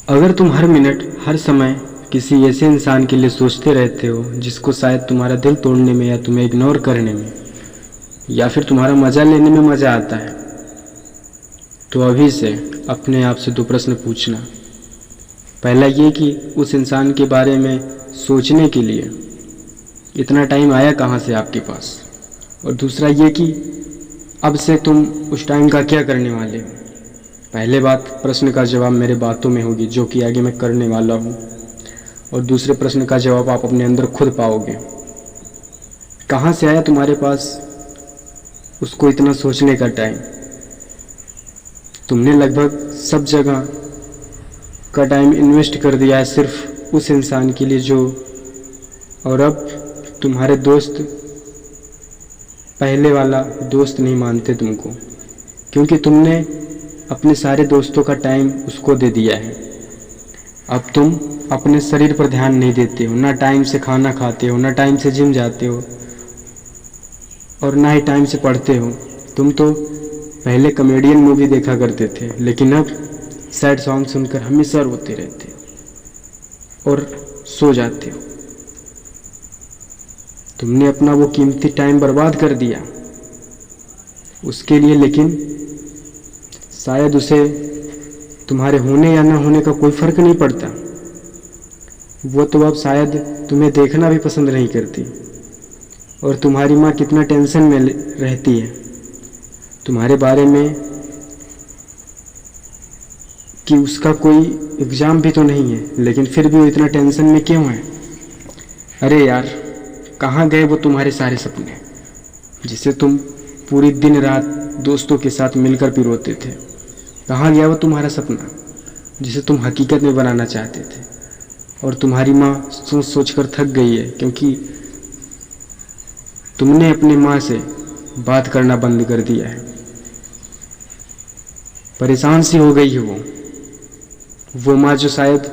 अगर तुम हर मिनट हर समय किसी ऐसे इंसान के लिए सोचते रहते हो जिसको शायद तुम्हारा दिल तोड़ने में या तुम्हें इग्नोर करने में या फिर तुम्हारा मज़ा लेने में मज़ा आता है, तो अभी से अपने आप से 2 प्रश्न पूछना। पहला ये कि उस इंसान के बारे में सोचने के लिए इतना टाइम आया कहाँ से आपके पास, और दूसरा ये कि अब से तुम उस टाइम का क्या करने वाले हो। पहले बात, प्रश्न का जवाब मेरे बातों में होगी जो कि आगे मैं करने वाला हूँ, और दूसरे प्रश्न का जवाब आप अपने अंदर खुद पाओगे। कहाँ से आया तुम्हारे पास उसको इतना सोचने का टाइम। तुमने लगभग सब जगह का टाइम इन्वेस्ट कर दिया है सिर्फ उस इंसान के लिए जो, और अब तुम्हारे दोस्त पहले वाला दोस्त नहीं मानते तुमको, क्योंकि तुमने अपने सारे दोस्तों का टाइम उसको दे दिया है। अब तुम अपने शरीर पर ध्यान नहीं देते हो, ना टाइम से खाना खाते हो, ना टाइम से जिम जाते हो, और ना ही टाइम से पढ़ते हो। तुम तो पहले कॉमेडियन मूवी देखा करते थे, लेकिन अब सैड सॉन्ग सुनकर हमेशा रोते रहते हो और सो जाते हो। तुमने अपना वो कीमती टाइम बर्बाद कर दिया उसके लिए, लेकिन शायद उसे तुम्हारे होने या ना होने का कोई फ़र्क नहीं पड़ता। वो तो अब शायद तुम्हें देखना भी पसंद नहीं करती, और तुम्हारी माँ कितना टेंशन में रहती है तुम्हारे बारे में कि उसका कोई एग्ज़ाम भी तो नहीं है, लेकिन फिर भी वो इतना टेंशन में क्यों है। अरे यार, कहाँ गए वो तुम्हारे सारे सपने जिसे तुम पूरी दिन रात दोस्तों के साथ मिलकर पिरोते थे। कहाँ गया वो तुम्हारा सपना जिसे तुम हकीकत में बनाना चाहते थे। और तुम्हारी माँ सोच सोच कर थक गई है, क्योंकि तुमने अपनी माँ से बात करना बंद कर दिया है। परेशान सी हो गई है वो माँ जो शायद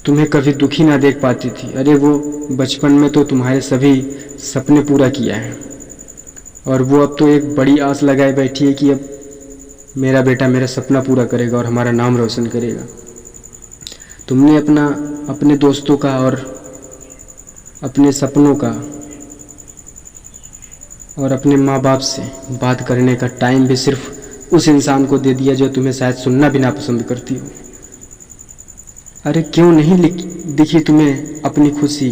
तुम्हें कभी दुखी ना देख पाती थी। अरे वो बचपन में तो तुम्हारे सभी सपने पूरा किया है, और वो अब तो एक बड़ी आस लगाए बैठी है कि अब मेरा बेटा मेरा सपना पूरा करेगा और हमारा नाम रोशन करेगा। तुमने अपने दोस्तों का और अपने सपनों का और अपने माँ बाप से बात करने का टाइम भी सिर्फ उस इंसान को दे दिया जो तुम्हें शायद सुनना भी नापसंद करती हो। अरे क्यों नहीं दिखी तुम्हें अपनी खुशी।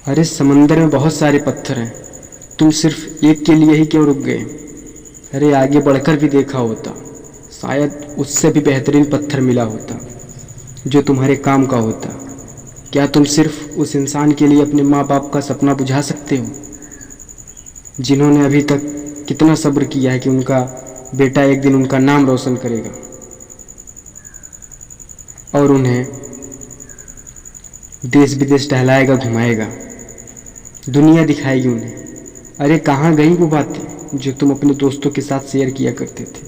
अरे समंदर में बहुत सारे पत्थर हैं, तुम सिर्फ एक के लिए ही क्यों रुक गए। अरे आगे बढ़कर भी देखा होता, शायद उससे भी बेहतरीन पत्थर मिला होता जो तुम्हारे काम का होता। क्या तुम सिर्फ उस इंसान के लिए अपने माँ बाप का सपना बुझा सकते हो जिन्होंने अभी तक कितना सब्र किया है कि उनका बेटा एक दिन उनका नाम रोशन करेगा और उन्हें देश विदेश टहलाएगा, घुमाएगा, दुनिया दिखाएगी उन्हें। अरे कहाँ गई वो बातें जो तुम अपने दोस्तों के साथ शेयर किया करते थे।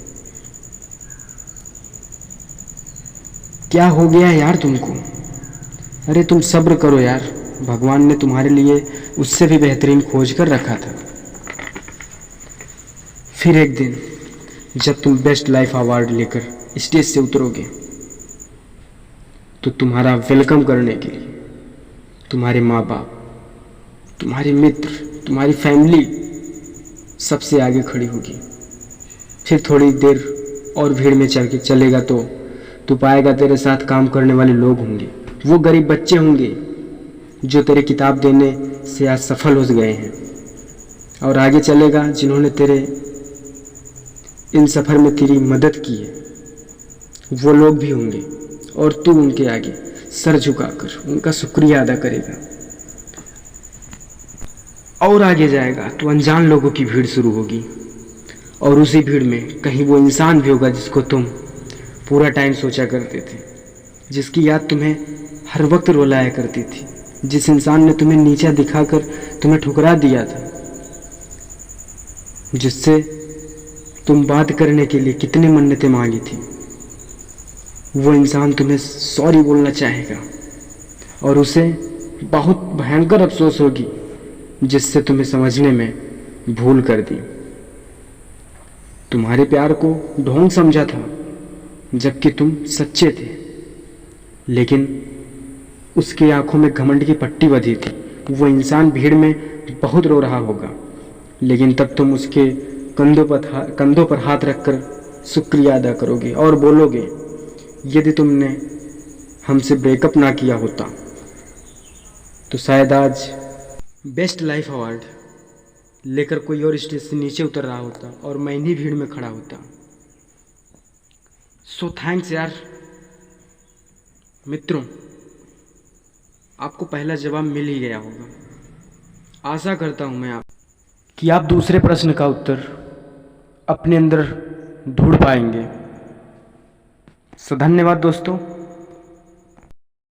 क्या हो गया यार तुमको। अरे तुम सब्र करो यार, भगवान ने तुम्हारे लिए उससे भी बेहतरीन खोज कर रखा था। फिर एक दिन जब तुम बेस्ट लाइफ अवार्ड लेकर स्टेज से उतरोगे तो तुम्हारा वेलकम करने के लिए तुम्हारे माँ बाप, तुम्हारे मित्र, तुम्हारी फैमिली सबसे आगे खड़ी होगी। फिर थोड़ी देर और भीड़ में चल के चलेगा तो तू पाएगा तेरे साथ काम करने वाले लोग होंगे, वो गरीब बच्चे होंगे जो तेरे किताब देने से आज सफल हो गए हैं। और आगे चलेगा जिन्होंने तेरे इन सफ़र में तेरी मदद की है, वो लोग भी होंगे, और तू उनके आगे सर झुकाकर उनका शुक्रिया अदा करेगा। और आगे जाएगा तो अनजान लोगों की भीड़ शुरू होगी, और उसी भीड़ में कहीं वो इंसान भी होगा जिसको तुम पूरा टाइम सोचा करते थे, जिसकी याद तुम्हें हर वक्त रुलाया करती थी, जिस इंसान ने तुम्हें नीचा दिखाकर तुम्हें ठुकरा दिया था, जिससे तुम बात करने के लिए कितनी मन्नतें मांगी थी। वो इंसान तुम्हें सॉरी बोलना चाहेगा और उसे बहुत भयंकर अफसोस होगी जिससे तुम्हें समझने में भूल कर दी। तुम्हारे प्यार को ढोंग समझा था, जबकि तुम सच्चे थे। लेकिन उसकी आंखों में घमंड की पट्टी बंधी थी। वो इंसान भीड़ में बहुत रो रहा होगा, लेकिन तब तुम उसके कंधों पर हाथ रखकर शुक्रिया अदा करोगे और बोलोगे, यदि तुमने हमसे ब्रेकअप ना किया होता तो शायद आज बेस्ट लाइफ अवार्ड लेकर कोई और स्टेज से नीचे उतर रहा होता और मैं इन्हीं भीड़ में खड़ा होता। सो थैंक्स यार। मित्रों, आपको पहला जवाब मिल ही गया होगा। आशा करता हूँ मैं कि आप दूसरे प्रश्न का उत्तर अपने अंदर ढूंढ पाएंगे। सो धन्यवाद दोस्तों।